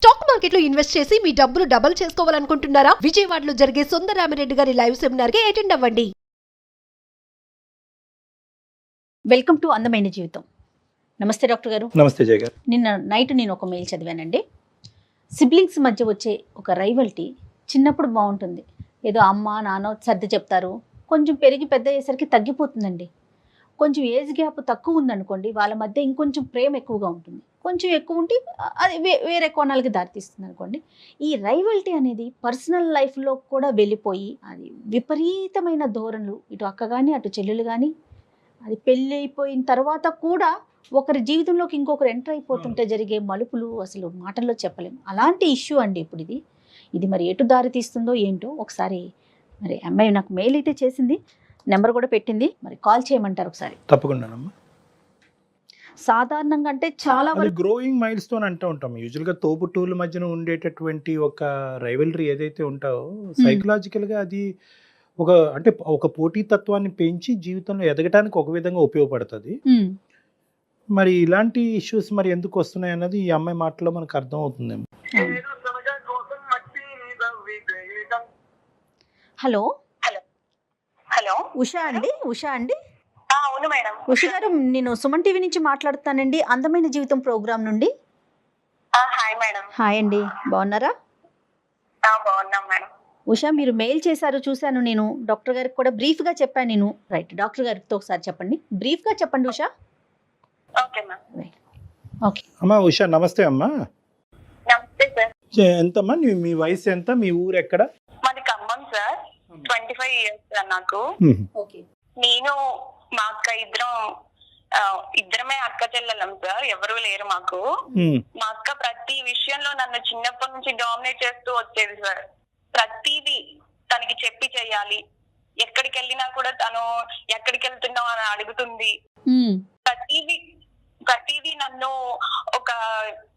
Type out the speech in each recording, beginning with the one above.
Stock మార్కెట్లో invest చేసి మీ డబ్బులు డబుల్ చేసుకోవాలనుకుంటున్నారా? విజయవాడలో జరిగే సుందరరామిరెడ్డి గారి లైవ్ సెమినార్ కి అటెండ్ అవ్వండి. వెల్కమ్ టు అందమైన జీవితం. నమస్తే డాక్టర్ గారు. నమస్తే జయ గారు. నిన్న నైట్ నేను ఒక మెయిల్ చదివానండి. సిబ్లింగ్స్ మధ్య వచ్చే ఒక రైవల్టీ చిన్నప్పుడు బాగుంటుంది, ఏదో అమ్మ నాన్న సర్ది చెప్తారు, కొంచెం పెరిగి పెద్ద అయ్యేసరికి తగ్గిపోతుందండి. కొంచెం ఏజ్ గ్యాప్ తక్కువ ఉందనుకోండి, వాళ్ళ మధ్య ఇంకొంచెం ప్రేమ ఎక్కువగా ఉంటుంది. కొంచెం ఎక్కువ ఉంటే అది వేరే కోణాలకి దారితీస్తుంది అనుకోండి. ఈ రైవల్టీ అనేది పర్సనల్ లైఫ్లో కూడా వెళ్ళిపోయి అది విపరీతమైన ధోరణులు, ఇటు అక్క కానీ అటు చెల్లెలు కానీ, అది పెళ్ళి అయిపోయిన తర్వాత కూడా ఒకరి జీవితంలోకి ఇంకొకరు ఎంటర్ అయిపోతుంటే జరిగే మలుపులు అసలు మాటల్లో చెప్పలేము. అలాంటి ఇష్యూ అండి ఇప్పుడు ఇది మరి ఎటు దారి తీస్తుందో ఏంటో. ఒకసారి మరి అమ్మాయి నాకు మెయిల్ అయితే చేసింది, నెంబర్ కూడా పెట్టింది, మరి కాల్ చేయమంటారు ఒకసారి? తప్పకుండానమ్మా. సాధారణంగా అంటే చాలా గ్రోయింగ్ మైల్ స్టోన్ అంటూ ఉంటాం. యూజువల్గా తోబుట్టువుల మధ్యన ఉండేటటువంటి ఒక రైవలరీ ఏదైతే ఉంటావో సైకలాజికల్గా అది ఒక పోటీతత్వాన్ని పెంచి జీవితంలో ఎదగటానికి ఒక విధంగా ఉపయోగపడుతుంది. మరి ఇలాంటి ఇష్యూస్ మరి ఎందుకు వస్తున్నాయి అన్నది ఈ అమ్మాయి మాటలో మనకు అర్థం అవుతుందేమో. హలో హలో ఉషా అండి. అవును మేడం. ఉషా గారు, నేను సుమన్ టీవీ నుంచి మాట్లాడుతానండి, అందమైన జీవితం ప్రోగ్రామ్ నుండి. Hi madam. హాయ్ అండి, బాగున్నారా? బాగున్నాం మేడం. ఉషా, మీరు మెయిల్ చేశారు, చూశాను. నేను డాక్టర్ గారికి కూడా బ్రీఫ్గా చెప్పాను. నేను రైట్, డాక్టర్ గారితో ఒకసారి చెప్పండి, బ్రీఫ్గా చెప్పండి Usha. Okay ma'am. Right, okay. అమ్మా ఉషా, నమస్తే అమ్మా. నమస్తే సార్. ఎంతమ్మా మీ వయసు ఎంత? మీ ఊరు ఎక్కడ? మాది ఖమ్మం సార్. 25 years సార్ నాకు. ఓకే. నేను మా అక్క ఇద్దరమే అక్క చెల్లెలం సార్, ఎవరు లేరు మాకు. మా అక్క ప్రతి విషయంలో నన్ను చిన్నప్పటి నుంచి డామినేట్ చేస్తూ వచ్చేది సార్. ప్రతిదీ తనకి చెప్పి చెయ్యాలి. ఎక్కడికి వెళ్ళినా కూడా తను ఎక్కడికి వెళ్తున్నావు అని అడుగుతుంది. ప్రతిదీ నన్ను ఒక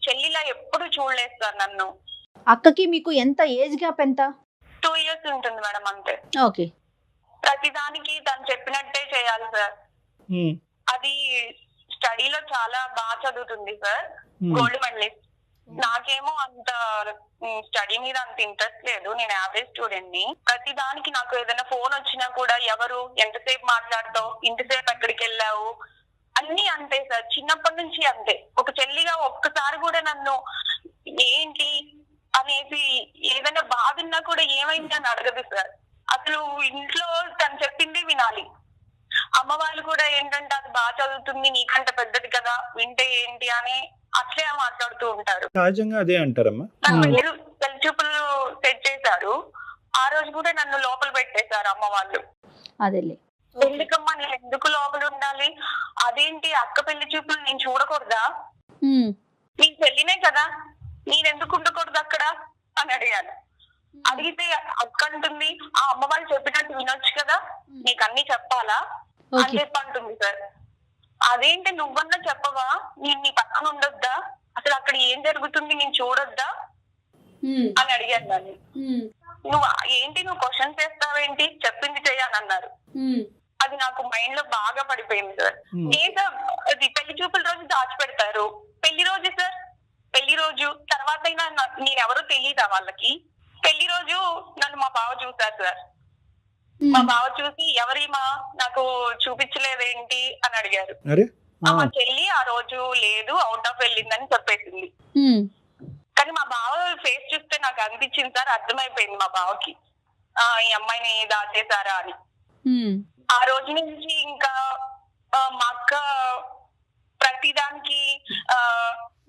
చెల్లిలా ఎప్పుడు చూడలేదు సార్ నన్ను. అక్కకి మీకు ఎంత ఏజ్ గ్యాప్? ఎంత? 2 years ఉంటుంది మేడం, అంతే. ఓకే. ప్రతిదానికి తను చెప్పినట్టే చేయాలి సార్. అది స్టడీలో చాలా బాగా చదువుతుంది సార్, గోల్డ్ మెడలిస్ట్. నాకేమో అంత స్టడీ మీద అంత ఇంట్రెస్ట్ లేదు, నేను యావరేజ్ స్టూడెంట్ ని. ప్రతి దానికి నాకు ఏదైనా ఫోన్ వచ్చినా కూడా ఎవరు, ఎంతసేపు మాట్లాడతావు, ఇంతసేపు ఎక్కడికి వెళ్ళావు, అన్ని అంతే సార్. చిన్నప్పటి నుంచి అంతే. ఒక చెల్లిగా ఒక్కసారి కూడా నన్ను ఏంటి అనేసి ఏదైనా బాధ ఉన్నా కూడా ఏమైంది అని అడగదు సార్. అసలు ఇంట్లో తను చెప్పింది వినాలి. అమ్మ వాళ్ళు కూడా ఏంటంటే అది బాగా చదువుతుంది, నీకంటే పెద్దది కదా, వింటే ఏంటి అని అట్లే మాట్లాడుతూ ఉంటారు. సహజంగా అదే అంటారమ్మా. పెళ్లి చూపులు సెట్ చేశారు, ఆ రోజు కూడా నన్ను లోపల పెట్టేశారు అమ్మ వాళ్ళు. అదేలే. ఎందుకమ్మా నేను ఎందుకు లోపల ఉండాలి, అదేంటి అక్క పెళ్లి చూపులు నేను చూడకూడదా, నీ చెల్లినే కదా, నేనెందుకు ఉండకూడదు అక్కడ అని అడిగాను. అడిగితే అక్క అంటుంది, ఆ అమ్మ వాళ్ళు చెప్పినట్టు వినొచ్చు కదా, నీకు అన్ని చెప్పాలా అని చెప్పి అంటుంది సార్. అదేంటి నువ్వన్నా చెప్పవా, నేను నీ పక్కన ఉండొద్దా, అసలు అక్కడ ఏం జరుగుతుంది నేను చూడొద్దా అని అడిగాను దాన్ని. నువ్వు క్వశ్చన్ చేస్తావేంటి, చెప్పింది చెయ్యాలన్నారు. అది నాకు మైండ్ లో బాగా పడిపోయింది సార్. ఏదో అది పెళ్లి చూపుల రోజు దాచిపెడతారు, పెళ్లి రోజు సార్, పెళ్లి రోజు తర్వాత అయినా నేనెవరో తెలియదా వాళ్ళకి. పెళ్లి రోజు నన్ను మా బావ చూసారు సార్. మా బావ చూసి ఎవరిమా నాకు చూపించలేదేంటి అని అడిగారు. మా చెల్లి ఆ రోజు లేదు, అవుట్ ఆఫ్ వెళ్ళిందని చెప్పేసింది. కానీ మా బావ ఫేస్ చూస్తే నాకు అనిపించింది సార్, అర్థమైపోయింది మా బావకి ఈ అమ్మాయిని దాచేశారా అని. ఆ రోజు నుంచి ఇంకా మా అక్క ప్రతిదానికి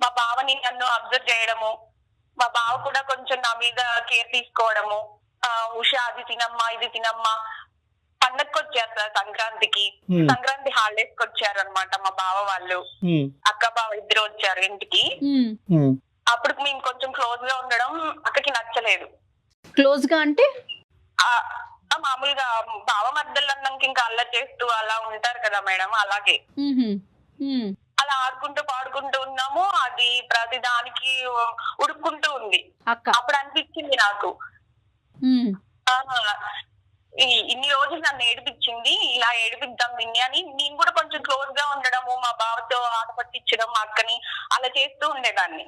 మా బావని నన్ను అబ్జర్వ్ చేయడము, మా బావ కూడా కొంచెం నా మీద కేర్ తీసుకోవడము. ఉషా అది తినమ్మా, ఇది తినమ్మా. పండగకి వచ్చారు సార్ సంక్రాంతికి, సంక్రాంతి హాలిడేస్ కి వచ్చారు అనమాట మా బావ వాళ్ళు. అక్క బావ ఇద్దరు వచ్చారు ఇంటికి. అప్పుడు మేము కొంచెం క్లోజ్ గా ఉండడం అక్కకి నచ్చలేదు. క్లోజ్ గా అంటే మామూలుగా బావ మధ్యలో అన్నాక ఇంకా అల్లరి చేస్తూ అలా ఉంటారు కదా మేడం, అలాగే అలా ఆడుకుంటూ పాడుకుంటూ ఉన్నాము. అది ప్రతి దానికి ఉడుక్కుంటూ ఉంది. అప్పుడు అనిపించింది నాకు, ఇన్ని రోజులు నన్ను ఏడిపించింది, ఇలా ఏడిపిద్దాం దీన్ని అని. నేను కూడా కొంచెం క్లోజ్ గా ఉండడము, మా బావతో ఆట పట్టించడం, మా అక్కని అలా చేస్తూ ఉండేదాన్ని.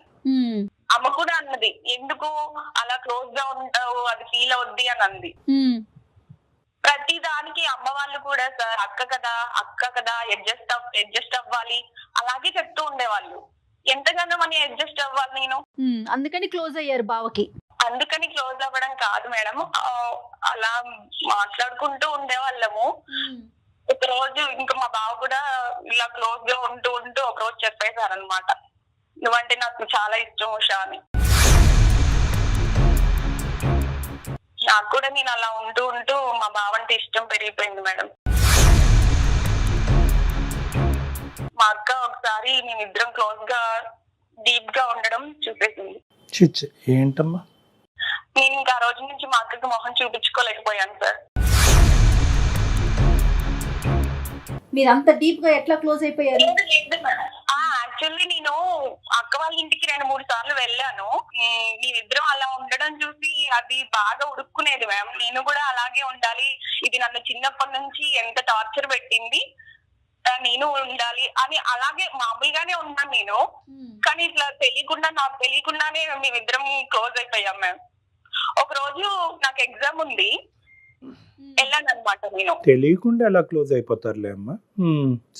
అమ్మ కూడా అన్నది, ఎందుకు అలా క్లోజ్ గా ఉంటావు, అది ఫీల్ అవుద్ది అని అంది. ప్రతి దానికి అమ్మ వాళ్ళు కూడా సార్ అక్క కదా అడ్జస్ట్ అవ్వాలి అలాగే చెప్తూ ఉండేవాళ్ళు. ఎంతగానో మనం అడ్జస్ట్ అవ్వాలి నేను. అందుకని క్లోజ్ అయ్యారు బావకి. అందుకని క్లోజ్ అవ్వడం కాదు మేడం, అలా మాట్లాడుకుంటూ ఉండేవాళ్ళము. ఒక రోజు ఇంకా మా బావ కూడా ఇలా క్లోజ్ గా ఉంటూ ఒక రోజు చెప్పేశారనమాట, నువ్వంటే నాకు చాలా ఇష్టం ఉషా అని. నాకు కూడా నేను అలా ఉంటూ మా బావ అంటే ఇష్టం పెరిగిపోయింది మేడం. మా అక్క ఒకసారి మేమిద్దరం క్లోజ్ గా డీప్ గా ఉండడం చూసేసింది. ఏంటమ్మా? నేను ఇంకా ఆ రోజు నుంచి మా అక్కకి మొహం చూపించుకోలేకపోయాను సార్. మీరు అంత డీప్ గా ఎట్లా క్లోజ్ అయిపోయారు? యాక్చువల్లీ నేను అక్క వాళ్ళ ఇంటికి 2-3 సార్లు వెళ్ళాను. మేమిద్దరం అలా ఉండడం చూసి అది బాగా ఉడుక్కునేది మ్యామ్. నేను కూడా అలాగే ఉండాలి, ఇది నన్ను చిన్నప్పటి నుంచి ఎంత టార్చర్ పెట్టింది, నేను ఉండాలి అని అలాగే మామూలుగానే ఉన్నాను నేను. కానీ ఇట్లా నాకు తెలియకుండానే మేమిద్దరం క్లోజ్ అయిపోయాం మ్యామ్. ఒక రోజు నాకు ఎగ్జామ్ ఉంది, వెళ్ళాను అనమాట. నేను తెలియకుండా ఎలా క్లోజ్ అయిపోతారులే అమ్మా.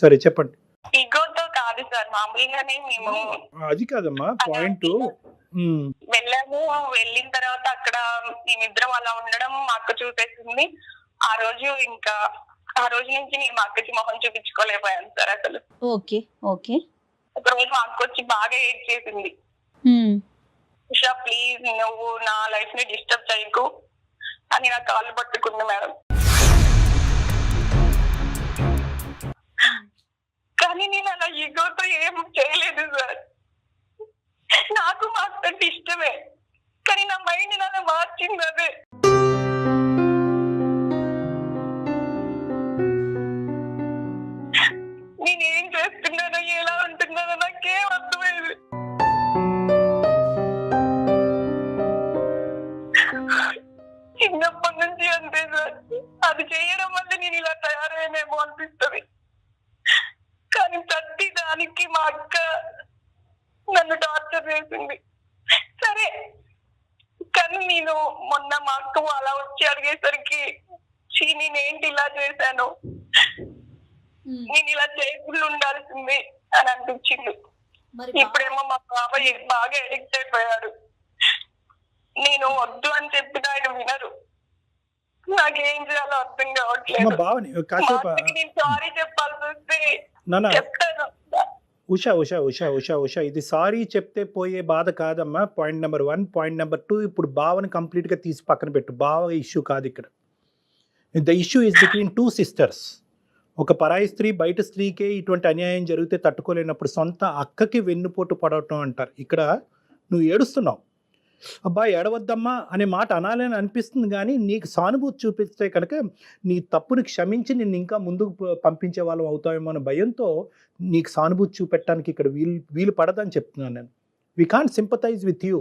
సరే చెప్పండి. ఈగోతో కాదు సార్, మామూలుగానే మేము. అది కాదమ్మా పాయింట్. వెళ్ళాము, వెళ్ళిన తర్వాత అక్కడ మేమిద్దరం అలా ఉండడం మా అక్క చూసేసింది. ఆ రోజు నుంచి నేను మా అక్కకి మొహం చూపించుకోలేకపోయాను సార్ అసలు. ఓకే. ఒక రోజు మా అక్క వచ్చి బాగా ఏడ్ చేసింది, ఉషా ప్లీజ్ నువ్వు నా లైఫ్ ని డిస్టర్బ్ చేయకు అని నా కాళ్ళు పట్టుకుంది మేడం. కానీ నేను అలా ఈగోతో ఏం చేయలేదు సార్. నాకు మా అక్క ఇష్టమే, కానీ నా మైండ్ అలా మార్చింది అదే. నేనేం చేస్తున్నానో ఎలా ఉంటున్నానో నాకేం అర్థమైంది. చిన్నప్పటి నుంచి అంతే సార్, అది చేయడం వల్ల నేను ఇలా తయారయ్యేమో అనిపిస్తుంది. కానీ ప్రతి దానికి మా అక్క నన్ను టార్చర్ చేసింది. సరే కానీ నేను మొన్న మా అక్క అలా వచ్చి అడిగేసరికి నేనేంటి ఇలా చేశాను, నేను ఇలా చేయకుండా ఉండాల్సింది అని అనిపించింది. ఇప్పుడేమో మా బాబాయ్ బాగా అడిక్ట్ అయిపోయాడు. నేను వద్దు అని చెప్పిన ఆయన వినరు. నాకేం చేయాలో అర్థం కావట్లేదు. నేను సారీ చెప్పాల్సి వస్తే చెప్తాను. ఉషా ఇది సారీ చెప్తే పోయే బాధ కాదమ్మా. Point number 1. పాయింట్ నెంబర్ 2, ఇప్పుడు బావని కంప్లీట్గా తీసి పక్కన పెట్టు. బావ ఇష్యూ కాదు ఇక్కడ. The issue is between 2 sisters. ఒక పరాయి స్త్రీ బయట స్త్రీకే ఇటువంటి అన్యాయం జరిగితే తట్టుకోలేనప్పుడు సొంత అక్కకి వెన్నుపోటు పడటం అంటారు. ఇక్కడ నువ్వు ఏడుస్తున్నావు, అబ్బాయి ఏడవద్దమ్మా అనే మాట అనాలని అనిపిస్తుంది, కానీ నీకు సానుభూతి చూపిస్తే కనుక నీ తప్పుని క్షమించి నిన్ను ఇంకా ముందుకు పంపించే వాళ్ళం అవుతామేమో అనే భయంతో నీకు సానుభూతి చూపెట్టడానికి ఇక్కడ వీలు పడదని చెప్తున్నాను నేను. We can't sympathise with you.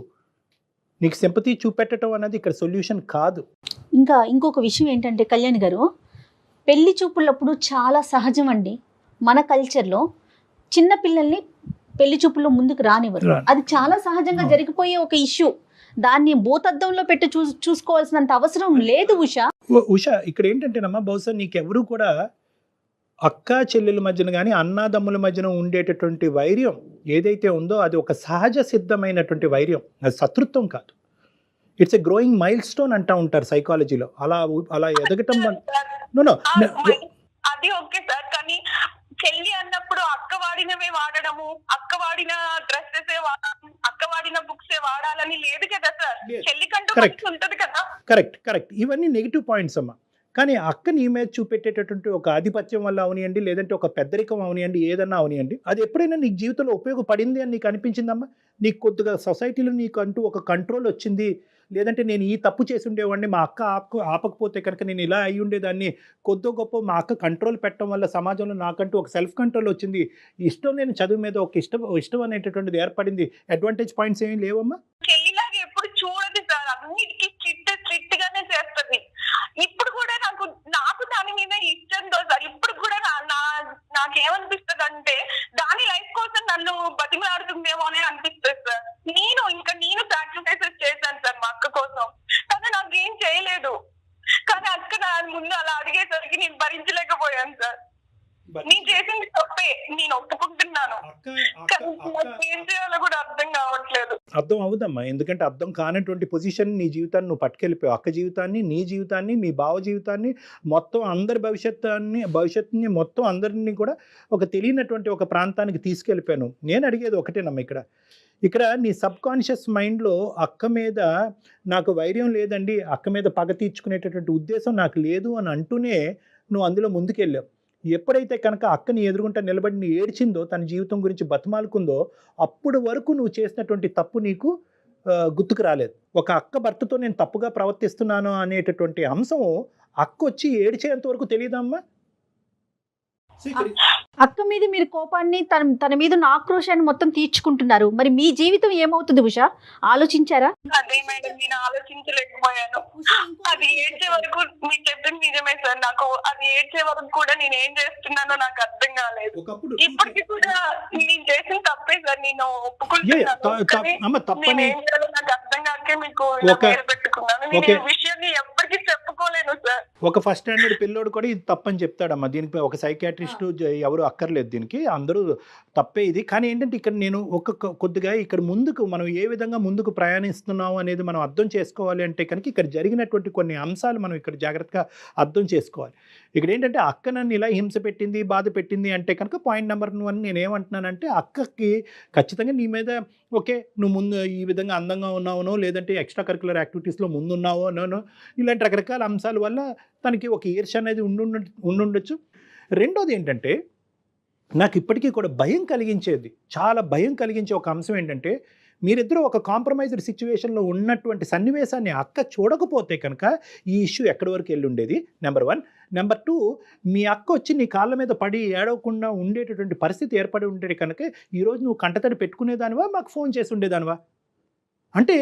నీకు సింపతి చూపెట్టడం అనేది ఇక్కడ సొల్యూషన్ కాదు. ఇంకొక విషయం ఏంటంటే కళ్యాణ్ గారు, పెళ్లి చూపులప్పుడు చాలా సహజం అండి మన కల్చర్లో చిన్న పిల్లల్ని పెళ్లి చూపుల్లో ముందుకు రానివ్వరు. అది చాలా సహజంగా జరిగిపోయే ఒక ఇష్యూ. దాన్ని భూతద్దంలో పెట్టి చూసుకోవాల్సినంత అవసరం లేదు ఉషా. ఇక్కడ ఏంటంటేనమ్మా, బహుశా నీకెవరు కూడా అక్క చెల్లెల మధ్యన కానీ అన్నాదమ్ముల మధ్యన ఉండేటటువంటి వైర్యం ఏదైతే ఉందో అది ఒక సహజ సిద్ధమైనటువంటి వైర్యం, అది శత్రుత్వం కాదు. It's a growing mile stone అంటూ ఉంటారు సైకాలజీలో. అలా ఎదగటం అది ఓకే సార్, కానీ చెల్లి అన్నప్పుడు అక్క వాడినవే వాడడము, అక్క వాడిన డ్రెస్సెస్ అక్క వాడిన బుక్స్ వాడాలని లేదు కదా సార్. చెల్లి కంటూ ఉంటది కదా. కరెక్ట్. ఇవన్నీ నెగిటివ్ పాయింట్స్ అమ్మా. కానీ అక్క నీ మీద చూపెట్టేటటువంటి ఒక ఆధిపత్యం వల్ల అవనియండి, లేదంటే ఒక పెద్దరికం అవనియండి, ఏదన్నా అవనియండి, అది ఎప్పుడైనా నీకు జీవితంలో ఉపయోగపడింది అని నీకు అనిపించిందమ్మా? నీకు కొద్దిగా సొసైటీలో నీకు అంటూ ఒక కంట్రోల్ వచ్చింది, లేదంటే నేను ఈ తప్పు చేసి ఉండేవాడిని, మా అక్క ఆపకపోతే కనుక నేను ఇలా అయ్యి ఉండేదాన్ని, కొద్దో గొప్ప మా అక్క కంట్రోల్ పెట్టడం వల్ల సమాజంలో నాకంటూ ఒక సెల్ఫ్ కంట్రోల్ వచ్చింది, ఇష్టం నేను చదువు మీద ఒక ఇష్టం అనేటటువంటిది ఏర్పడింది, అడ్వాంటేజ్ పాయింట్స్ ఏమీ లేవమ్మా? చెల్లిలాగా ఎప్పుడు చూడదు సార్, అన్నిటికీ స్ట్రిక్ట్ గానే చేస్తుంది. ఇప్పుడు కూడా నాకు దాని మీద ఇష్టంతో సార్ ఇప్పుడు కూడా నాకేమనిపిస్తుంది అంటే దాని లైఫ్ కోసం నన్ను బతిమలాడుతుందేమో అని అనిపిస్తుంది సార్. నేను అర్థం అవుదమ్మా, ఎందుకంటే అర్థం కానటువంటి పొజిషన్ నీ జీవితాన్ని నువ్వు పట్టుకెళ్ళిపోయావు. అక్క జీవితాన్ని, నీ జీవితాన్ని, మీ బావ జీవితాన్ని, మొత్తం అందరి భవిష్యత్తుని మొత్తం అందరినీ కూడా ఒక తెలియనటువంటి ఒక ప్రాంతానికి తీసుకెళ్ళిపోయాను. నేను అడిగేది ఒకటేనమ్మా, ఇక్కడ నీ సబ్ కాన్షియస్ మైండ్లో అక్క మీద నాకు వైర్యం లేదండి, అక్క మీద పగ తీర్చుకునేటటువంటి ఉద్దేశం నాకు లేదు అని అంటూనే నువ్వు అందులో ముందుకెళ్ళావు. ఎప్పుడైతే కనుక అక్కని ఎదురుగుంటా నిలబడి నీ ఏడ్చిందో, తన జీవితం గురించి బతిమాలుకుందో, అప్పుడు వరకు నువ్వు చేసినటువంటి తప్పు నీకు గుర్తుకు రాలేదు. ఒక అక్క భర్తతో నేను తప్పుగా ప్రవర్తిస్తున్నాను అనేటటువంటి అంశం అక్క వచ్చి ఏడ్చేంత వరకు తెలియదమ్మా. అక్క మీద మీరు కోపాన్ని, తన మీద ఉన్న ఆక్రోశాన్ని మొత్తం తీర్చుకుంటున్నారు. మరి మీ జీవితం ఏమవుతుంది ఉషా, ఆలోచించారా? అదే మేడం, నేను ఆలోచించలేకపోయాను. అది ఏడ్చే వరకు మీరు చెప్పింది నిజమే సార్. నాకు అది ఏడ్చే వరకు కూడా నేను ఏం చేస్తున్నానో నాకు అర్థం కాలేదు. ఇప్పటికి కూడా నేను చేసిన తప్పే సార్, నేను ఒప్పుకుంటున్నాను. ఏం చేయాలో నాకు అర్థం కాకే మీకు పేరు పెట్టుకున్నాను. నేను ఈ విషయాన్ని ఎప్పటికీ చెప్పుకోలేను సార్. ఒక ఫస్ట్ స్టాండర్డ్ పిల్లోడు కూడా ఇది తప్పని చెప్తాడమ్మా. దీనికి ఒక సైకాట్రిస్ట్ ఎవరు అక్కర్లేదు, దీనికి అందరూ తప్పే ఇది. కానీ ఏంటంటే ఇక్కడ నేను కొద్దిగా ఇక్కడ ముందుకు మనం ఏ విధంగా ముందుకు ప్రయాణిస్తున్నాము అనేది మనం అర్థం చేసుకోవాలి అంటే కనుక ఇక్కడ జరిగినటువంటి కొన్ని అంశాలు మనం ఇక్కడ జాగ్రత్తగా అర్థం చేసుకోవాలి. ఇక్కడ ఏంటంటే అక్క నన్ను ఇలా హింస పెట్టింది, బాధ పెట్టింది అంటే కనుక పాయింట్ నెంబర్ 1 నేనేమంటున్నానంటే, అక్కకి ఖచ్చితంగా నీ మీద ఓకే, నువ్వు ముందు ఈ విధంగా అందంగా ఉన్నావునో, లేదంటే ఎక్స్ట్రా కరికులర్ యాక్టివిటీస్లో ముందున్నావో నోనో, ఇలాంటి రకరకాల అంశాల వల్ల తనకి ఒక ఈర్ష్య అనేది ఉండుండొచ్చు. రెండోది ఏంటంటే, నాకు ఇప్పటికీ కూడా భయం కలిగించేది, చాలా భయం కలిగించే ఒక అంశం ఏంటంటే, మీరిద్దరూ ఒక కాంప్రమైజ్డ్ సిచ్యువేషన్లో ఉన్నటువంటి సన్నివేశాన్ని అక్క చూడకపోతే కనుక ఈ ఇష్యూ ఎక్కడి వరకు వెళ్ళి ఉండేది, నెంబర్ 1. నెంబర్ 2, మీ అక్క వచ్చి నీ కాళ్ళ మీద పడి ఏడవకుండా ఉండేటటువంటి పరిస్థితి ఏర్పడి ఉండేది కనుక ఈరోజు నువ్వు కంటతడి పెట్టుకునేదానివా, మాకు ఫోన్ చేసి ఉండేదానివా? అంటే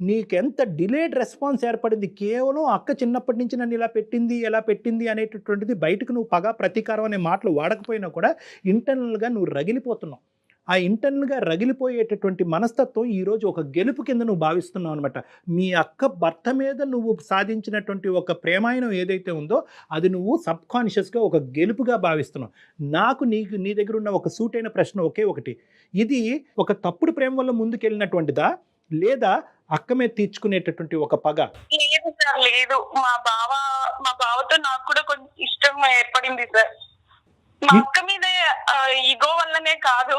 నీకెంత డిలేడ్ రెస్పాన్స్ ఏర్పడింది. కేవలం అక్క చిన్నప్పటి నుంచి నన్ను ఇలా పెట్టింది, ఎలా పెట్టింది అనేటటువంటిది బయటకు నువ్వు పగ, ప్రతీకారం అనే మాటలు వాడకపోయినా కూడా ఇంటర్నల్గా నువ్వు రగిలిపోతున్నావు. ఆ ఇంటర్నల్గా రగిలిపోయేటటువంటి మనస్తత్వం ఈరోజు ఒక గెలుపు కింద నువ్వు భావిస్తున్నావు అనమాట. మీ అక్క భర్త మీద నువ్వు సాధించినటువంటి ఒక ప్రేమాయణం ఏదైతే ఉందో అది నువ్వు సబ్కాన్షియస్గా ఒక గెలుపుగా భావిస్తున్నావు. నాకు నీ దగ్గర ఉన్న ఒక సూటైన ప్రశ్న ఒకే ఒకటి, ఇది ఒక తప్పుడు ప్రేమ వల్ల ముందుకెళ్ళినటువంటిదా, లేదా అక్క మీద తీర్చుకునేటటువంటి ఒక పగ? లేదు సార్, లేదు. మా బావతో నాకు కూడా కొంచెం ఇష్టం ఏర్పడింది సార్. మా అక్క మీద ఈగో వల్లనే కాదు,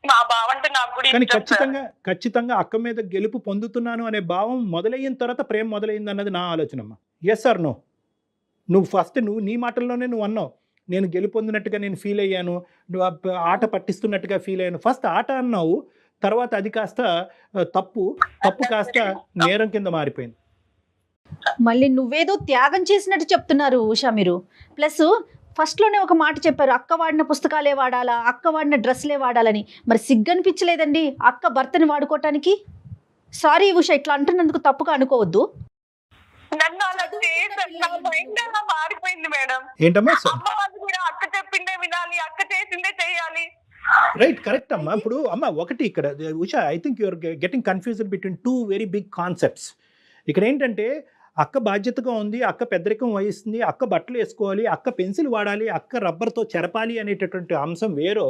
మా బావ అంటే నాకు కూడా కానీ ఇష్టం. ఖచ్చితంగా అక్క మీద గెలుపు పొందుతున్నాను అనే భావం మొదలైన తర్వాత ప్రేమ మొదలైంది అన్నది నా ఆలోచనమ్మా. Yes or no? నువ్వు ఫస్ట్ నీ మాటల్లోనే నువ్వు అన్నావు, నేను గెలుపొందినట్టుగా నేను ఫీల్ అయ్యాను, నువ్వు ఆట పట్టిస్తున్నట్టుగా ఫీల్ అయ్యాను. ఫస్ట్ ఆట అన్నావు, తర్వాత అది కాస్త తప్పు కాస్త నేరం కింద మారిపోయింది. మళ్ళీ నువ్వేదో త్యాగం చేసినట్టు చెప్తున్నారు ఉషా మీరు. ప్లస్ ఫస్ట్లోనే ఒక మాట చెప్పారు, అక్క వాడిన పుస్తకాలే వాడాలా, అక్క వాడిన డ్రెస్లే వాడాలని. మరి సిగ్గనిపించలేదండి అక్క భర్తని వాడుకోవటానికి? సారీ ఉషా, ఇట్లా అంటున్నందుకు తప్పుగా అనుకోవద్దు. నన్ను అలా నా మైండ్ అలా మారిపోయింది మేడం. ఏంటమ్మా? అమ్మ వాళ్ళు కూడా అక్క చెప్పిందే వినాలి, అక్క చేసిందే చేయాలి. రైట్, కరెక్ట్ అమ్మా. ఇప్పుడు అమ్మ ఒకటి ఇక్కడ Usha, I think you are getting confused between 2 very big concepts. ఇక్కడ ఏంటంటే అక్క బాధ్యతగా ఉంది, అక్క పెద్దరికం వహిస్తుంది, అక్క బట్టలు వేసుకోవాలి, అక్క పెన్సిల్ వాడాలి, అక్క రబ్బర్తో చెరపాలి అనేటటువంటి అంశం వేరో,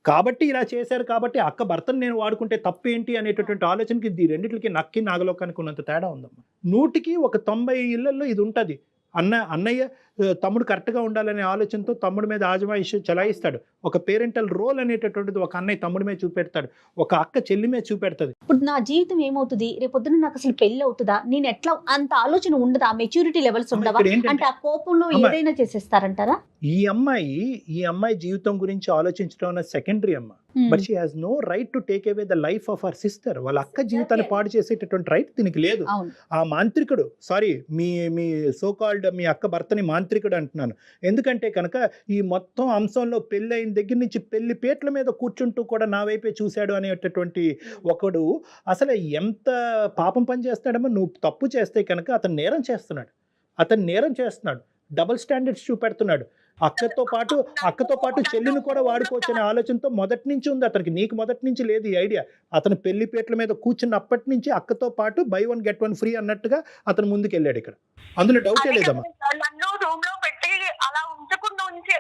కాబట్టి ఇలా చేశారు కాబట్టి అక్క భర్తను నేను వాడుకుంటే తప్పేంటి అనేటటువంటి ఆలోచనకి ఈ రెండింటికి నక్కి నాగలోకానికి ఉన్నంత తేడా ఉందమ్మా. 100కి 90 ఇళ్లలో ఇది ఉంటుంది. అన్నయ్య తమ్ముడు కరెక్ట్గా ఉండాలనే ఆలోచనతో తమ్ముడి మీద ఆజమాయిషి చలాయిస్తాడు. ఒక పేరెంటల్ రోల్ అనేటటువంటిది ఒక అన్నయ్య తమ్ముడి మీద చూపెడతాడు, ఒక అక్క చెల్లి మీద చూపెడతాది. ఇప్పుడు నా జీవితం ఏమవుతుంది, రేపొద్దున నాకు అసలు పెళ్లి అవుతుందా, నేను ఎట్లా, అంత ఆలోచన ఉండదా, మెచ్యూరిటీ లెవెల్స్ ఉండవా? అంటే ఆ కోపంలో ఏదైనా చేసేస్తారంటారా? ఈ అమ్మాయి జీవితం గురించి ఆలోచించడం అన్న సెకండరీ అమ్మ. But she has no right to take away the life of our sister. వాళ్ళ అక్క జీవితాన్ని పాడు చేసేటటువంటి రైట్ దీనికి లేదు. ఆ మాంత్రికుడు, సారీ మీ సో కాల్డ్ మీ అక్క భర్తని మాంత్రికుడు అంటున్నాను, ఎందుకంటే కనుక ఈ మొత్తం అంశంలో పెళ్ళైన దగ్గర నుంచి పెళ్లి పేట్ల మీద కూర్చుంటూ కూడా నా వైపే చూశాడు అనేటటువంటి ఒకడు అసలు ఎంత పాపం పని చేస్తాడమ్మా. నువ్వు తప్పు చేస్తే కనుక అతను నేరం చేస్తున్నాడు, డబుల్ స్టాండర్డ్స్ చూపెడుతున్నాడు. అక్కతో పాటు చెల్లిని కూడా వాడుకోవచ్చు అనే ఆలోచనతో మొదటి నుంచి ఉంది అతనికి. నీకు మొదటి నుంచి లేదు ఈ ఐడియా. అతను పెళ్లిపేట్ల మీద కూర్చున్నప్పటి నుంచి అక్కతో పాటు buy one get one free అన్నట్టుగా అతను ముందుకు వెళ్ళాడు. ఇక్కడ అందులో డౌటే లేదమ్మా. నన్ను రూమ్ లో పెట్టి అలా ఉంచకుండా ఉంటే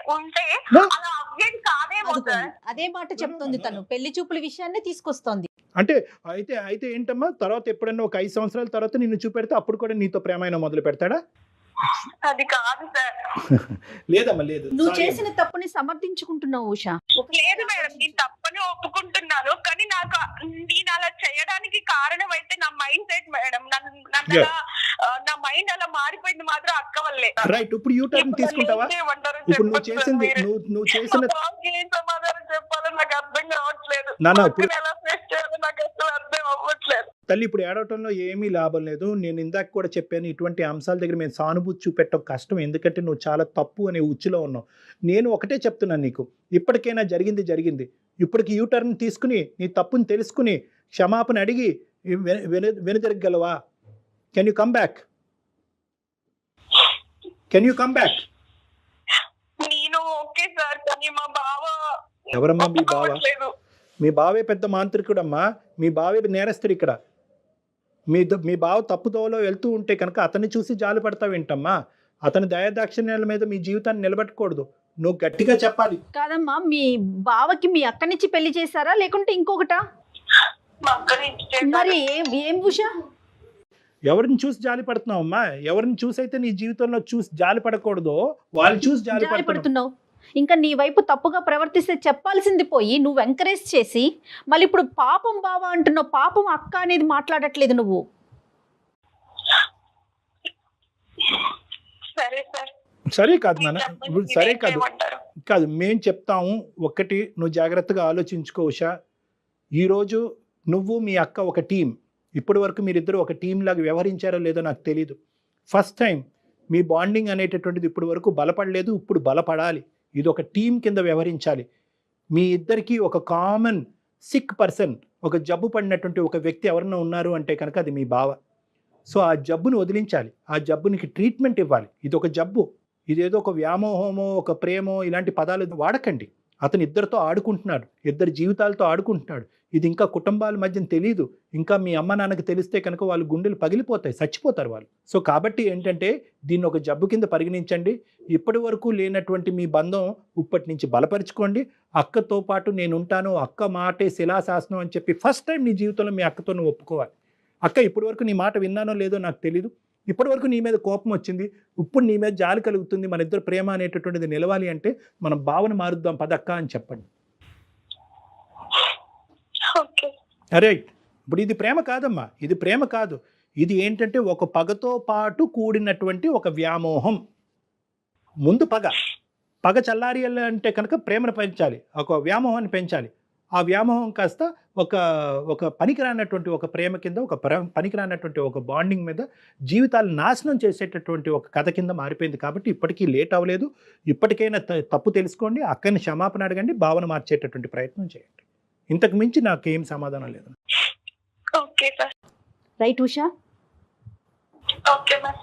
అలా అవ్వేది కాదేమో సార్. అదే మాట చెప్తుంది తను, పెళ్లి చూపుల విషయాన్ని తీసుకొస్తోంది. అంటే అయితే ఏంటమ్మా, తర్వాత ఎప్పుడైనా ఒక 5 సంవత్సరాల తర్వాత నిన్ను చూపెడితే అప్పుడు కూడా నీతో ప్రేమాయణం మొదలు పెడతాడా? అది కాదు సార్. లేదమ్మా, లేదు. నువ్వు Sorry చేసిన అమ్మా. తప్పుని సమర్థించుకుంటున్నావు ఉషా. లేదు మేడం, నేను తప్పని ఒప్పుకుంటున్నాను, కానీ నాకు నేను అలా చేయడానికి కారణం అయితే నా మైండ్ సెట్ మేడం. నన్ను Yeah. అలా నా మైండ్ అలా మారిపోయింది మాత్రం అక్క వల్లే. రైట్, ఇప్పుడు యూ టర్న్ తీసుకుంటావా? ఇప్పుడు నువ్వు చేసింది నువ్వు చేసిన ఏం సమాధానం చెప్పాలో నాకు అర్థం కావట్లేదు. నాన్న, ఇప్పుడు ఎలా ఫేస్ చేయాలో నాకు అసలు అర్థం అవ్వట్లేదు. తల్లి, ఇప్పుడు ఏడవటంలో ఏమీ లాభం లేదు. నేను ఇందాక కూడా చెప్పాను, ఇటువంటి అంశాల దగ్గర మేము సానుభూతి చూపెట్టడం కష్టం, ఎందుకంటే నువ్వు చాలా తప్పు అనే ఉచ్చులో ఉన్నావు. నేను ఒకటే చెప్తున్నాను నీకు, ఇప్పటికైనా జరిగింది. ఇప్పటికి యూ టర్న్ తీసుకుని నీ తప్పుని తెలుసుకుని క్షమాపణ అడిగి వెనుదిరగలవా? Can you come back? నేను ఓకే సార్, కానీ మా బావ ఎవరమ్మా మీ బావ? ఒప్పుకోవట్లేదు. మీ బావే పెద్ద మాంత్రికుడమ్మా, మీ బావే నేరస్తుడు ఇక్కడ. మీ బావ తప్పుదోవలో వెళ్తూ ఉంటే కనుక అతన్ని చూసి జాలి పడతావేంటమ్మా? అతని దయాదాక్షిణ్యాల మీద మీ జీవితాన్ని నిలబెట్టకూడదు. నువ్వు గట్టిగా చెప్పాలి. కాదమ్మా, మీ బావకి మీ అక్కనిచ్చి పెళ్లి చేశారా లేకుంటే ఇంకొకటా? మా అక్కని ఇచ్చేసారు. మరి ఏం ఉషా? ఎవరిని చూసి జాలి పడుతున్నావమ్మా? ఎవరిని చూసి అయితే నీ జీవితంలో చూసి జాలి పడకూడదో వాళ్ళని చూసి జాలి పడుతున్నావు. పడుతున్నావు. ఇంకా నీ వైపు తప్పుగా ప్రవర్తిస్తే చెప్పాల్సింది పోయి నువ్వు ఎంకరేజ్ చేసి మళ్ళీ ఇప్పుడు పాపం బావ అంటున్నావు. పాపం అక్క అనేది మాట్లాడట్లేదు నువ్వు. సరే సార్. సరే కాదు నాన్న, ఇప్పుడు సరే కాదు ఏమంటారు? కాదు మేము చెప్తాము. ఒక్కటి నువ్వు జాగ్రత్తగా ఆలోచించుకో ఉషా. ఈరోజు నువ్వు మీ అక్క ఒక టీం. ఇప్పటి వరకు మీరిద్దరు ఒక టీం లాగా వ్యవహరించారో లేదో నాకు తెలీదు. ఫస్ట్ టైం మీ బాండింగ్ అనేటటువంటిది ఇప్పటి వరకు బలపడలేదు, ఇప్పుడు బలపడాలి. ఇది ఒక టీం కింద వ్యవహరించాలి. మీ ఇద్దరికి ఒక కామన్ సిక్ పర్సన్, ఒక జబ్బు పడినటువంటి ఒక వ్యక్తి ఎవరన్నా ఉన్నారు అంటే కనుక అది మీ బావ. సో ఆ జబ్బును వదిలించాలి, ఆ జబ్బునికి ట్రీట్మెంట్ ఇవ్వాలి. ఇది ఒక జబ్బు, ఇదేదో ఒక వ్యామోహమో ఒక ప్రేమో ఇలాంటి పదాలు వాడకండి. అతను ఇద్దరితో ఆడుకుంటున్నాడు, ఇద్దరి జీవితాలతో ఆడుకుంటున్నాడు. ఇది ఇంకా కుటుంబాల మధ్య తెలియదు. ఇంకా మీ అమ్మ నాన్నకి తెలిస్తే కనుక వాళ్ళు గుండెలు పగిలిపోతాయి, చచ్చిపోతారు వాళ్ళు. సో కాబట్టి ఏంటంటే దీన్ని ఒక జబ్బు కింద పరిగణించండి. ఇప్పటి వరకు లేనటువంటి మీ బంధం ఇప్పటి నుంచి బలపరుచుకోండి. అక్కతో పాటు నేను ఉంటాను, అక్క మాటే శిలాశాసనం అని చెప్పి ఫస్ట్ టైం నీ జీవితంలో మీ అక్కతో నువ్వు ఒప్పుకోవాలి. అక్క, ఇప్పటి వరకు నీ మాట విన్నానో లేదో నాకు తెలీదు, ఇప్పటి వరకు నీ మీద కోపం వచ్చింది, ఇప్పుడు నీ మీద జాలి కలుగుతుంది, మన ఇద్దరు ప్రేమ అనేటటువంటిది నిలవాలి అంటే మనం భావన మారుద్దాం పదక్క అని చెప్పండి. ఓకే. అరే, ఇప్పుడు ఇది ప్రేమ కాదమ్మా, ఇది ప్రేమ కాదు. ఇది ఏంటంటే ఒక పగతో పాటు కూడినటువంటి ఒక వ్యామోహం. ముందు పగ చల్లారియాలి అంటే కనుక ప్రేమను పెంచాలి, ఒక వ్యామోహాన్ని పెంచాలి. ఆ వ్యామోహం కాస్త ఒక పనికిరానటువంటి ఒక ప్రేమ కింద, ఒక పనికిరానటువంటి ఒక బాండింగ్ మీద జీవితాలు నాశనం చేసేటటువంటి ఒక కథ కింద మారిపోయింది. కాబట్టి ఇప్పటికీ లేట్ అవ్వలేదు. ఇప్పటికైనా తప్పు తెలుసుకోండి, అక్కని క్షమాపణ అడగండి, భావన మార్చేటటువంటి ప్రయత్నం చేయండి. ఇంతకు మించి నాకేం సమాధానం లేదు. Okay sir. Right Usha? Okay ma'am.